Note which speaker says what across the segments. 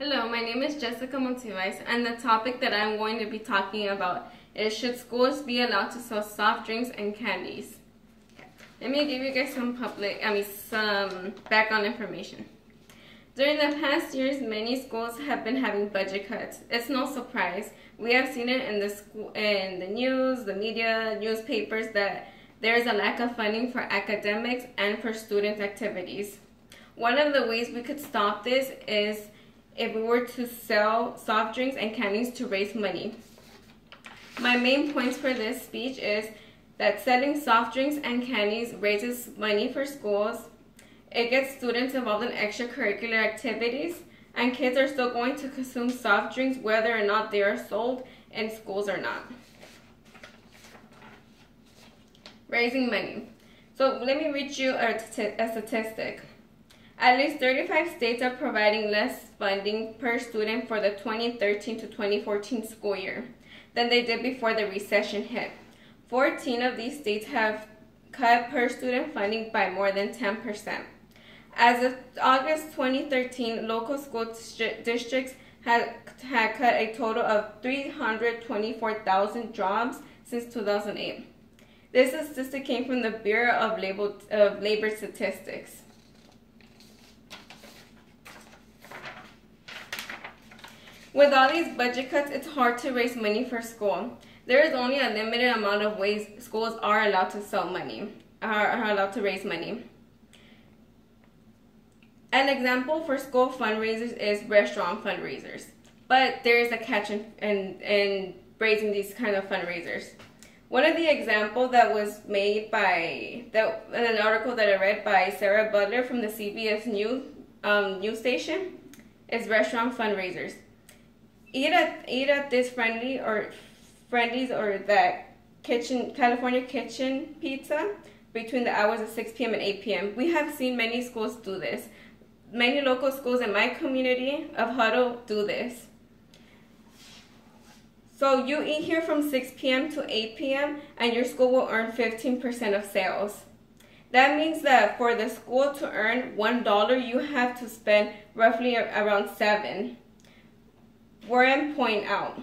Speaker 1: Hello, my name is Jessica Montevez, and the topic that I'm going to be talking about is should schools be allowed to sell soft drinks and candies? Okay. Let me give you guys some background information. During the past years, many schools have been having budget cuts. It's no surprise. We have seen it in the news, the media, newspapers that there is a lack of funding for academics and for student activities. One of the ways we could stop this is if we were to sell soft drinks and candies to raise money. My main points for this speech is that selling soft drinks and candies raises money for schools, it gets students involved in extracurricular activities, and kids are still going to consume soft drinks whether or not they are sold in schools or not. Raising money. So let me read you a statistic. At least 35 states are providing less funding per student for the 2013 to 2014 school year than they did before the recession hit. 14 of these states have cut per student funding by more than 10%. As of August 2013, local school districts had cut a total of 324,000 jobs since 2008. This statistic came from the Bureau of Labor Statistics. With all these budget cuts, it's hard to raise money for school. There is only a limited amount of ways schools are allowed to raise money. An example for school fundraisers is restaurant fundraisers. But there is a catch in raising these kind of fundraisers. One of the examples that was made in an article that I read by Sarah Butler from the CBS news station is restaurant fundraisers. Eat at this Friendlies or that California Kitchen Pizza between the hours of 6 p.m. and 8 p.m. We have seen many schools do this. Many local schools in my community of Huddle do this. So you eat here from 6 p.m. to 8 p.m. and your school will earn 15% of sales. That means that for the school to earn $1, you have to spend roughly around $7. Where I'm pointing out,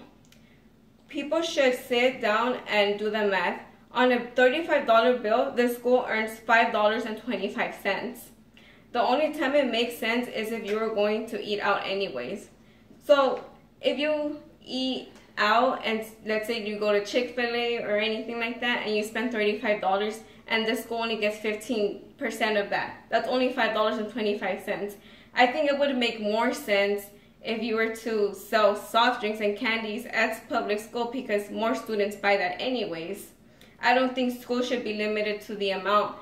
Speaker 1: people should sit down and do the math. On a $35 bill, the school earns $5.25. The only time it makes sense is if you are going to eat out anyways. So if you eat out and let's say you go to Chick-fil-A or anything like that and you spend $35 and the school only gets 15% of that, that's only $5.25. I think it would make more sense if you were to sell soft drinks and candies at public school because more students buy that anyways. I don't think schools should be limited to the amount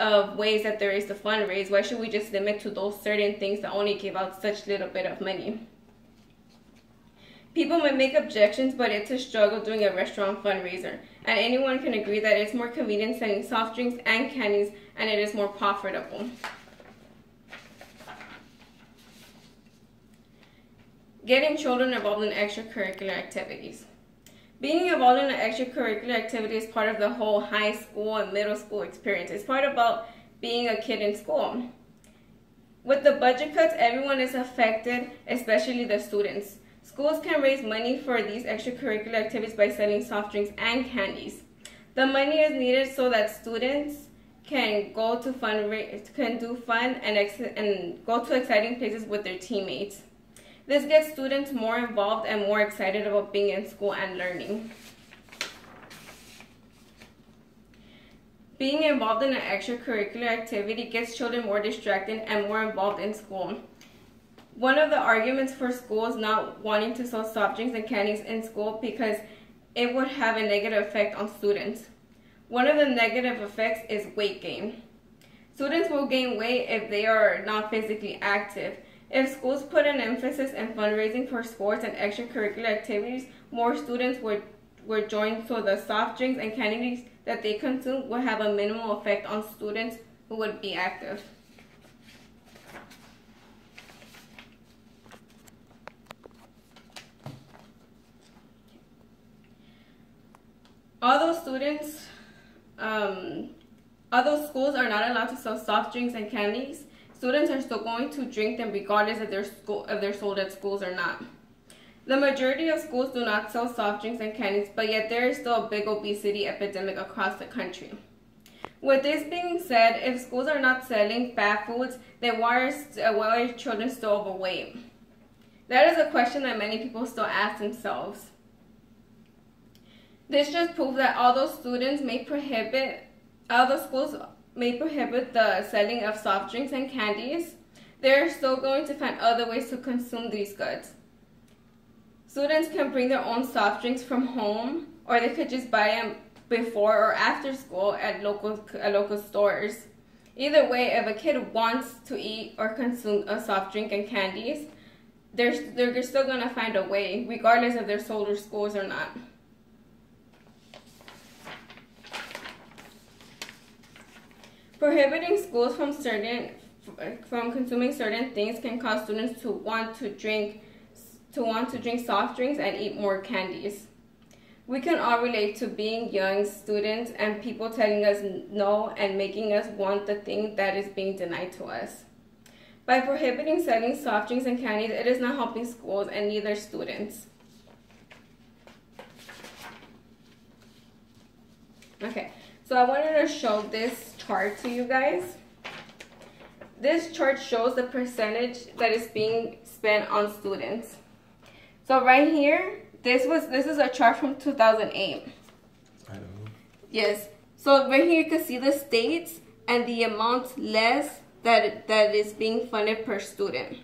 Speaker 1: of ways that there is to fundraise. Why should we just limit to those certain things that only give out such little bit of money? People might make objections, but it's a struggle doing a restaurant fundraiser. And anyone can agree that it's more convenient selling soft drinks and candies and it is more profitable. Getting children involved in extracurricular activities. Being involved in an extracurricular activity is part of the whole high school and middle school experience. It's part about being a kid in school. With the budget cuts, everyone is affected, especially the students. Schools can raise money for these extracurricular activities by selling soft drinks and candies. The money is needed so that students can go to do fun and go to exciting places with their teammates. This gets students more involved and more excited about being in school and learning. Being involved in an extracurricular activity gets children more distracted and more involved in school. One of the arguments for schools not wanting to sell soft drinks and candies in school because it would have a negative effect on students. One of the negative effects is weight gain. Students will gain weight if they are not physically active. If schools put an emphasis in fundraising for sports and extracurricular activities, more students would join, so the soft drinks and candies that they consume will have a minimal effect on students who would be active. Although schools are not allowed to sell soft drinks and candies, students are still going to drink them regardless if they're sold at schools or not. The majority of schools do not sell soft drinks and candies, but yet there is still a big obesity epidemic across the country. With this being said, if schools are not selling fast foods, then why are children still overweight? That is a question that many people still ask themselves. This just proves that although schools may prohibit the selling of soft drinks and candies, they're still going to find other ways to consume these goods. Students can bring their own soft drinks from home, or they could just buy them before or after school at local stores. Either way, if a kid wants to eat or consume a soft drink and candies, they're still going to find a way, regardless if they're sold at schools or not. Prohibiting schools from consuming certain things can cause students to want to drink soft drinks and eat more candies. We can all relate to being young students and people telling us no and making us want the thing that is being denied to us. By prohibiting selling soft drinks and candies, it is not helping schools and neither students. Okay, so I wanted to show this chart to you guys. This chart shows the percentage that is being spent on students. So right here, this is a chart from 2008.
Speaker 2: I don't know.
Speaker 1: Yes. So right here you can see the states and the amount less that is being funded per student.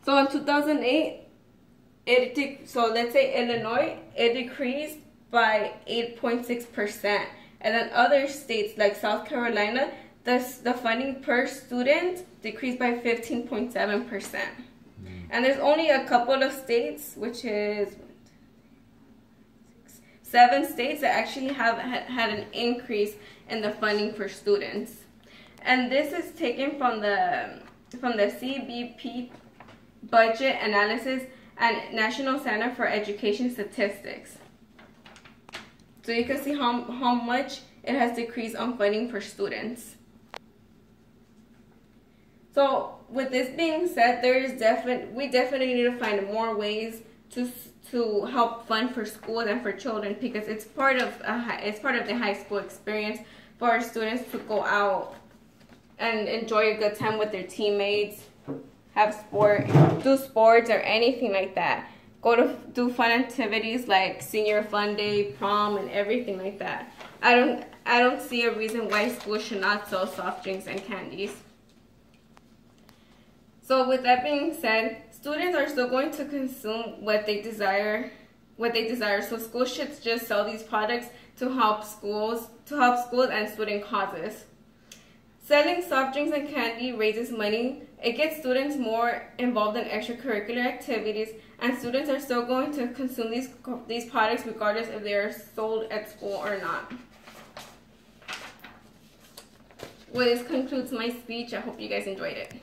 Speaker 1: So in 2008, so let's say Illinois, it decreased by 8.6%. And then other states like South Carolina, the funding per student decreased by 15.7%. And there's only a couple of states, which is 7 states that actually have had an increase in the funding for students. And this is taken from the CBP Budget Analysis and National Center for Education Statistics. So you can see how much it has decreased on funding for students. So with this being said, we definitely need to find more ways to help fund for schools and for children, because it's part of the high school experience for our students to go out and enjoy a good time with their teammates, do sports or anything like that. Do fun activities like senior fun day, prom, and everything like that. I don't see a reason why schools should not sell soft drinks and candies. So with that being said, students are still going to consume what they desire. So schools should just sell these products to help schools and student causes. Selling soft drinks and candy raises money. It gets students more involved in extracurricular activities, and students are still going to consume these products regardless if they are sold at school or not. Well, this concludes my speech. I hope you guys enjoyed it.